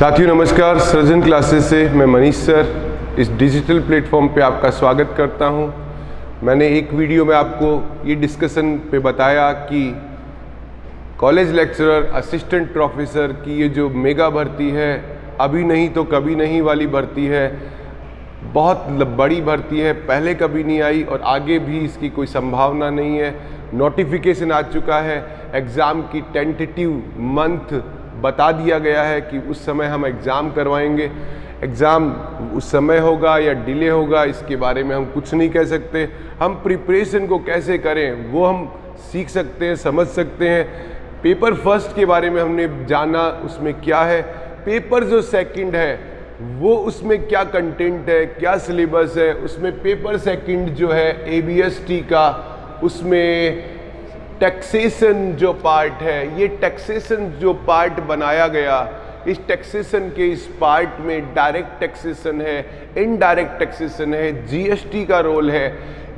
साथियों नमस्कार, सृजन क्लासेस से मैं मनीष सर इस डिजिटल प्लेटफॉर्म पे आपका स्वागत करता हूं। मैंने एक वीडियो में आपको ये डिस्कशन पे बताया कि कॉलेज लेक्चरर, असिस्टेंट प्रोफेसर की ये जो मेगा भर्ती है, अभी नहीं तो कभी नहीं वाली भर्ती है, बहुत बड़ी भर्ती है, पहले कभी नहीं आई और आगे भी इसकी कोई संभावना नहीं है। नोटिफिकेशन आ चुका है, एग्ज़ाम की टेंटेटिव मंथ बता दिया गया है कि उस समय हम एग्ज़ाम करवाएंगे। एग्ज़ाम उस समय होगा या डिले होगा, इसके बारे में हम कुछ नहीं कह सकते। हम प्रिपरेशन को कैसे करें वो हम सीख सकते हैं, समझ सकते हैं। पेपर फर्स्ट के बारे में हमने जाना, उसमें क्या है। पेपर जो सेकंड है वो उसमें क्या कंटेंट है, क्या सिलेबस है। उसमें पेपर सेकंड जो है ABST का, उसमें टैक्सेशन जो पार्ट है, ये टैक्सेशन जो पार्ट बनाया गया, इस टैक्सेशन के इस पार्ट में डायरेक्ट टैक्सेशन है, इनडायरेक्ट टैक्सेशन है, GST का रोल है।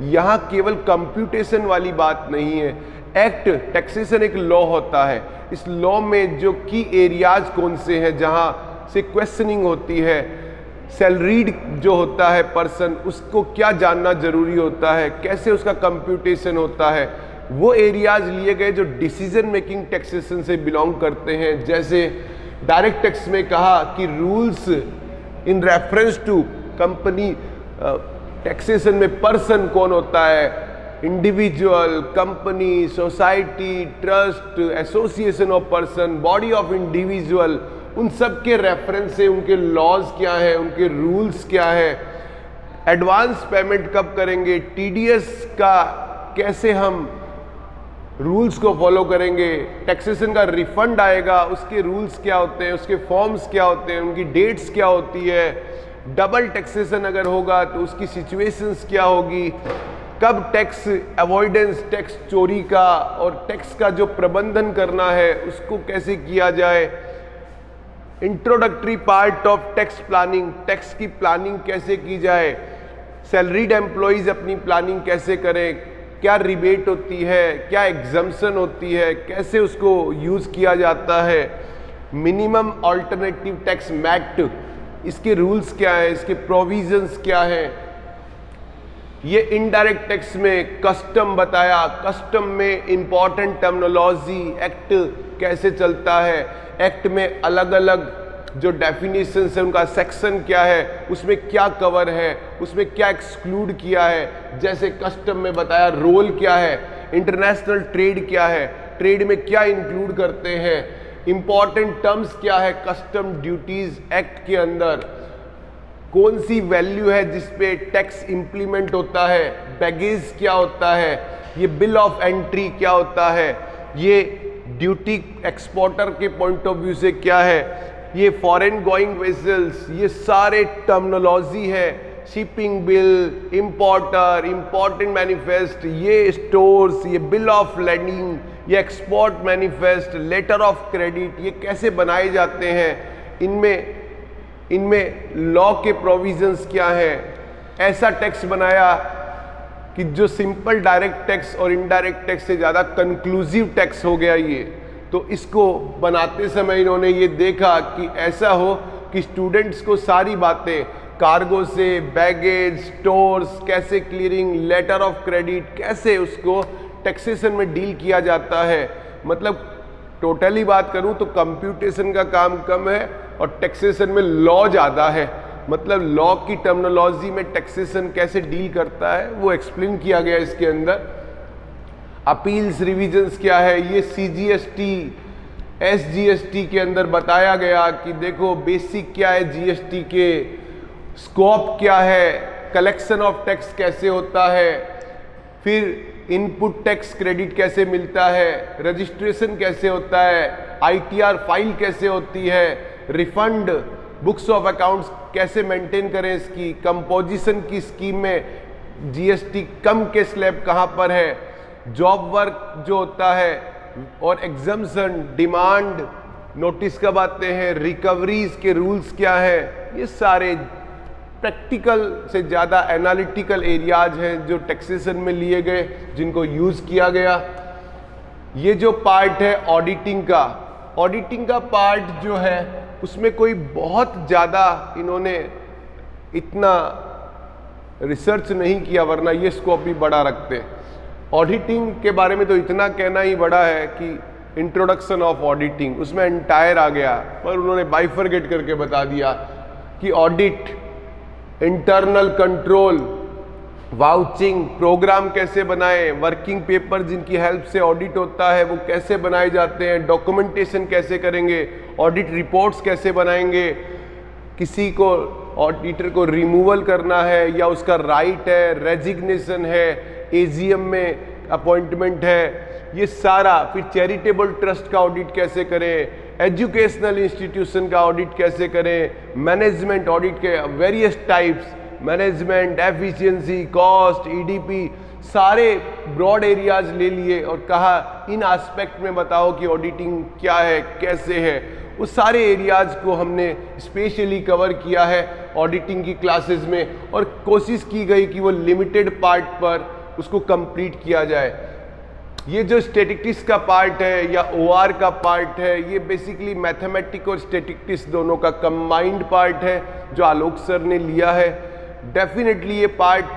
यहाँ केवल कंप्यूटेशन वाली बात नहीं है। एक्ट टैक्सेशन एक लॉ होता है, इस लॉ में जो की एरियाज कौन से हैं जहाँ से क्वेश्चनिंग होती है। सैलरीड जो होता है पर्सन, उसको क्या जानना जरूरी होता है, कैसे उसका कंप्यूटेशन होता है, वो एरियाज लिए गए जो डिसीजन मेकिंग टैक्सेशन से बिलोंग करते हैं। जैसे डायरेक्ट टैक्स में कहा कि rules in reference to company taxation में पर्सन कौन होता है, individual, company, society, trust, association of person, body of individual, उन सब के रेफरेंस से उनके लॉज क्या है, उनके रूल्स क्या है। एडवांस पेमेंट कब करेंगे, TDS का कैसे हम रूल्स को फॉलो करेंगे, टैक्सेशन का रिफंड आएगा, उसके रूल्स क्या होते हैं, उसके फॉर्म्स क्या होते हैं, उनकी डेट्स क्या होती है। डबल टैक्सेशन अगर होगा तो उसकी सिचुएशंस क्या होगी, कब टैक्स अवॉइडेंस, टैक्स चोरी का और टैक्स का जो प्रबंधन करना है उसको कैसे किया जाए। Introductory part of tax planning, tax की प्लानिंग कैसे की जाए। सैलरीड एम्प्लॉइज अपनी प्लानिंग कैसे करें, क्या रिबेट होती है, क्या एग्जम्पशन होती है, कैसे उसको यूज़ किया जाता है। मिनिमम अल्टरनेटिव टैक्स मैक्ट, इसके रूल्स क्या है, इसके प्रोविजंस क्या है। ये इनडायरेक्ट टैक्स में कस्टम बताया, कस्टम में इंपॉर्टेंट टर्मिनोलॉजी, एक्ट कैसे चलता है, एक्ट में अलग अलग जो डेफिनेशन है उनका सेक्शन क्या है, उसमें क्या कवर है, उसमें क्या एक्सक्लूड किया है। जैसे कस्टम में बताया रोल क्या है, इंटरनेशनल ट्रेड क्या है, ट्रेड में क्या इंक्लूड करते हैं, इंपॉर्टेंट टर्म्स क्या है कस्टम ड्यूटीज एक्ट के अंदर, कौन सी वैल्यू है जिस पे टैक्स इंप्लीमेंट होता है, बैगेज क्या होता है, ये बिल ऑफ एंट्री क्या होता है, ये ड्यूटी एक्सपोर्टर के पॉइंट ऑफ व्यू से क्या है, ये फॉरेन गोइंग वेसल्स, ये सारे टर्मिनोलॉजी है। Shipping bill, importer, important manifest, ये स्टोर्स, ये बिल ऑफ लैंडिंग, ये export manifest, letter of credit, ये कैसे बनाए जाते हैं, इनमें लॉ के प्रोविजंस क्या हैं। ऐसा टैक्स बनाया कि जो सिंपल डायरेक्ट टैक्स और इनडायरेक्ट टैक्स से ज़्यादा कंक्लूसिव टैक्स हो गया ये। तो इसको बनाते समय इन्होंने ये देखा कि ऐसा हो कि स्टूडेंट्स को सारी बातें, कार्गो से बैगेज, स्टोर्स, कैसे क्लियरिंग, लेटर ऑफ क्रेडिट, कैसे उसको टैक्सेशन में डील किया जाता है। मतलब टोटली बात करूं तो कंप्यूटेशन का काम कम है और टैक्सेशन में लॉ ज़्यादा है। मतलब लॉ की टर्मिनोलॉजी में टैक्सेशन कैसे डील करता है वो एक्सप्लेन किया गया इसके अंदर। अपील्स रिविजन्स क्या है, ये CGST, SGST के अंदर बताया गया कि देखो बेसिक क्या है GST के, स्कोप क्या है, कलेक्शन ऑफ टैक्स कैसे होता है, फिर इनपुट टैक्स क्रेडिट कैसे मिलता है, रजिस्ट्रेशन कैसे होता है, ITR फाइल कैसे होती है, रिफंड, बुक्स ऑफ अकाउंट्स कैसे मेंटेन करें, इसकी कंपोजिशन की स्कीम में GST कम के स्लैब कहाँ पर है, जॉब वर्क जो होता है और एग्जम्पशन, डिमांड नोटिस कब आते हैं, रिकवरीज के रूल्स क्या है। ये सारे प्रैक्टिकल से ज़्यादा एनालिटिकल एरियाज हैं जो टैक्सेशन में लिए गए, जिनको यूज़ किया गया। ये जो पार्ट है ऑडिटिंग का पार्ट जो है उसमें कोई बहुत ज़्यादा इन्होंने इतना रिसर्च नहीं किया, वरना ये स्कोप भी बड़ा रखते। ऑडिटिंग के बारे में तो इतना कहना ही बड़ा है कि इंट्रोडक्शन ऑफ ऑडिटिंग, उसमें एंटायर आ गया, पर उन्होंने बाइफरगेट करके बता दिया कि audit, internal control, vouching, program कैसे बनाएं, वर्किंग पेपर जिनकी हेल्प से ऑडिट होता है वो कैसे बनाए जाते हैं, डॉक्यूमेंटेशन कैसे करेंगे, ऑडिट रिपोर्ट्स कैसे बनाएंगे, किसी को ऑडिटर को रिमूवल करना है या उसका राइट है, रेजिग्नेशन है, एजीएम में अपॉइंटमेंट है, ये सारा। फिर चैरिटेबल ट्रस्ट का ऑडिट कैसे करें, एजुकेशनल इंस्टीट्यूशन का ऑडिट कैसे करें, मैनेजमेंट ऑडिट के various types, management, efficiency, cost, EDP, सारे ब्रॉड एरियाज ले लिए और कहा इन एस्पेक्ट में बताओ कि ऑडिटिंग क्या है, कैसे है। उस सारे एरियाज को हमने स्पेशली कवर किया है ऑडिटिंग की क्लासेस में, और कोशिश की गई कि वो लिमिटेड पार्ट पर उसको कंप्लीट किया जाए। ये जो स्टैटिस्टिक्स का पार्ट है या ओआर का पार्ट है, ये बेसिकली मैथमेटिक्स और स्टैटिस्टिक्स दोनों का कंबाइंड पार्ट है जो आलोक सर ने लिया है। डेफिनेटली ये पार्ट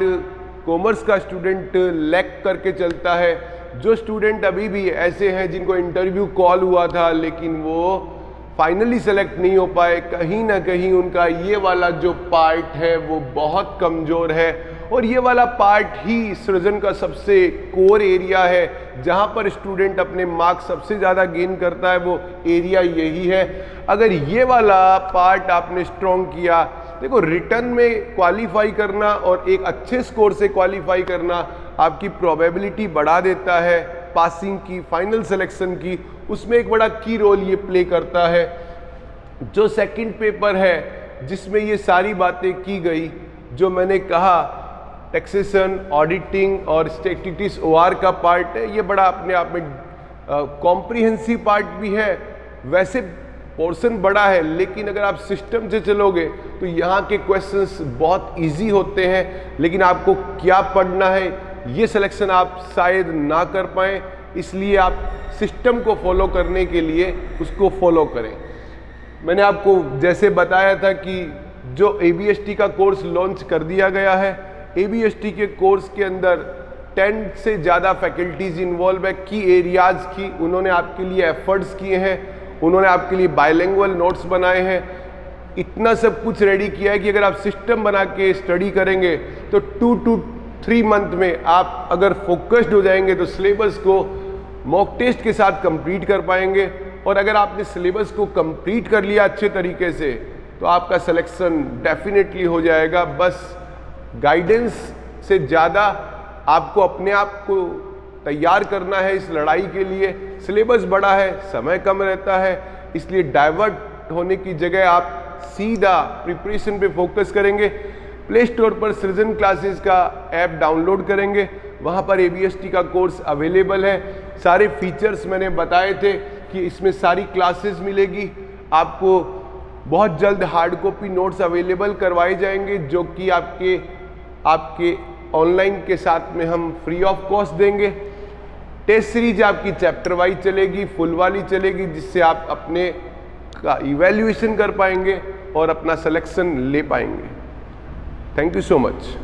कॉमर्स का स्टूडेंट लैक करके चलता है। जो स्टूडेंट अभी भी ऐसे हैं जिनको इंटरव्यू कॉल हुआ था लेकिन वो फाइनली सेलेक्ट नहीं हो पाए, कहीं ना कहीं उनका ये वाला जो पार्ट है वो बहुत कमज़ोर है, और ये वाला पार्ट ही सृजन का सबसे कोर एरिया है जहाँ पर स्टूडेंट अपने मार्क्स सबसे ज़्यादा गेन करता है, वो एरिया यही है। अगर ये वाला पार्ट आपने स्ट्रॉन्ग किया, देखो रिटर्न में क्वालिफाई करना और एक अच्छे स्कोर से क्वालिफाई करना आपकी प्रोबेबिलिटी बढ़ा देता है पासिंग की, फाइनल सिलेक्शन की, उसमें एक बड़ा की रोल ये प्ले करता है। जो सेकंड पेपर है जिसमें ये सारी बातें की गई, जो मैंने कहा टैक्सेशन, ऑडिटिंग और स्टैटिस्टिक्स ओआर का पार्ट है, ये बड़ा अपने आप में कॉम्प्रिहेंसिव पार्ट भी है। वैसे पोर्शन बड़ा है, लेकिन अगर आप सिस्टम से चलोगे तो यहाँ के क्वेश्चंस बहुत इजी होते हैं, लेकिन आपको क्या पढ़ना है ये सिलेक्शन आप शायद ना कर पाएँ, इसलिए आप सिस्टम को फॉलो करने के लिए उसको फॉलो करें। मैंने आपको जैसे बताया था कि जो एबीएसटी का कोर्स लॉन्च कर दिया गया है, एबीएसटी के कोर्स के अंदर 10 से ज़्यादा फैकल्टीज इन्वॉल्व है। की एरियाज की उन्होंने आपके लिए एफर्ट्स किए हैं, उन्होंने आपके लिए बायलिंगुअल नोट्स बनाए हैं, इतना सब कुछ रेडी किया है कि अगर आप सिस्टम बना के स्टडी करेंगे तो 2 to 3 मंथ में आप अगर फोकस्ड हो जाएंगे तो सिलेबस को मॉक टेस्ट के साथ कंप्लीट कर पाएंगे। और अगर आपने सिलेबस को कंप्लीट कर लिया अच्छे तरीके से तो आपका सिलेक्शन डेफिनेटली हो जाएगा। बस गाइडेंस से ज़्यादा आपको अपने आप को तैयार करना है इस लड़ाई के लिए। सिलेबस बड़ा है, समय कम रहता है, इसलिए डाइवर्ट होने की जगह आप सीधा प्रिपरेशन पे फोकस करेंगे। प्ले स्टोर पर सृजन क्लासेस का ऐप डाउनलोड करेंगे, वहाँ पर एबीएसटी का कोर्स अवेलेबल है। सारे फीचर्स मैंने बताए थे कि इसमें सारी क्लासेस मिलेगी। आपको बहुत जल्द हार्ड कॉपी नोट्स अवेलेबल करवाए जाएंगे जो कि आपके ऑनलाइन के साथ में हम फ्री ऑफ कॉस्ट देंगे। टेस्ट सीरीज आपकी चैप्टर वाइज चलेगी, फुल वाली चलेगी, जिससे आप अपने का इवैल्यूएशन कर पाएंगे और अपना सिलेक्शन ले पाएंगे। Thank you so much.